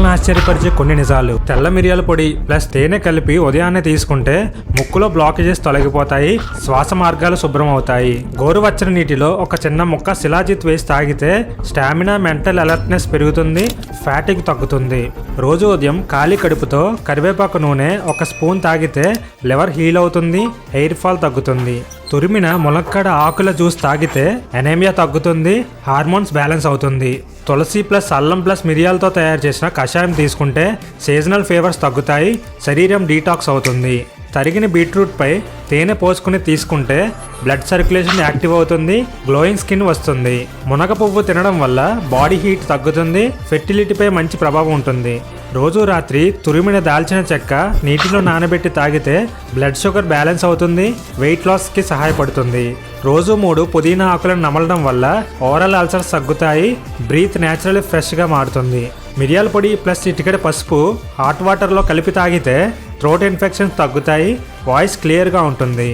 మనల్ని ఆశ్చర్యపరిచే కొన్ని నిజాలు. తెల్ల మిరియాల పొడి ప్లస్ తేనె కలిపి ఉదయాన్నే తీసుకుంటే ముక్కులో బ్లాకేజెస్ తొలగిపోతాయి, శ్వాస మార్గాలు శుభ్రం అవుతాయి. గోరువెచ్చని నీటిలో ఒక చిన్న ముక్క శిలాజిత్ వేసి తాగితే స్టామినా, మెంటల్ అలర్ట్నెస్ పెరుగుతుంది, ఫ్యాటిగ్ తగ్గుతుంది. రోజు ఉదయం ఖాళీ కడుపుతో కరివేపాకు నూనె ఒక స్పూన్ తాగితే లివర్ హీల్ అవుతుంది, హెయిర్ ఫాల్ తగ్గుతుంది. తురిమిన ములక్కాడ ఆకుల జ్యూస్ తాగితే ఎనేమియా తగ్గుతుంది, హార్మోన్స్ బ్యాలెన్స్ అవుతుంది. తులసి ప్లస్ అల్లం ప్లస్ మిరియాలతో తయారు చేసిన కషాయం తీసుకుంటే సీజనల్ ఫీవర్స్ తగ్గుతాయి, శరీరం డీటాక్స్ అవుతుంది. తరిగిన బీట్రూట్ పై తేనె పోసుకుని తీసుకుంటే బ్లడ్ సర్క్యులేషన్ యాక్టివ్ అవుతుంది, గ్లోయింగ్ స్కిన్ వస్తుంది. మునగ పువ్వు తినడం వల్ల బాడీ హీట్ తగ్గుతుంది, ఫెర్టిలిటీపై మంచి ప్రభావం ఉంటుంది. రోజు రాత్రి తురిమిన దాల్చిన చెక్క నీటిలో నానబెట్టి తాగితే బ్లడ్ షుగర్ బ్యాలెన్స్ అవుతుంది, వెయిట్ లాస్కి సహాయపడుతుంది. రోజు 3 పుదీనా ఆకులను నమలడం వల్ల ఓరల్ అల్సర్స్ తగ్గుతాయి, బ్రీత్ న్యాచురల్లీ ఫ్రెష్గా మారుతుంది. మిరియాల పొడి ప్లస్ చిటికెడు పసుపు హాట్ వాటర్లో కలిపి తాగితే థ్రోట్ ఇన్ఫెక్షన్స్ తగ్గుతాయి, వాయిస్ క్లియర్గా ఉంటుంది.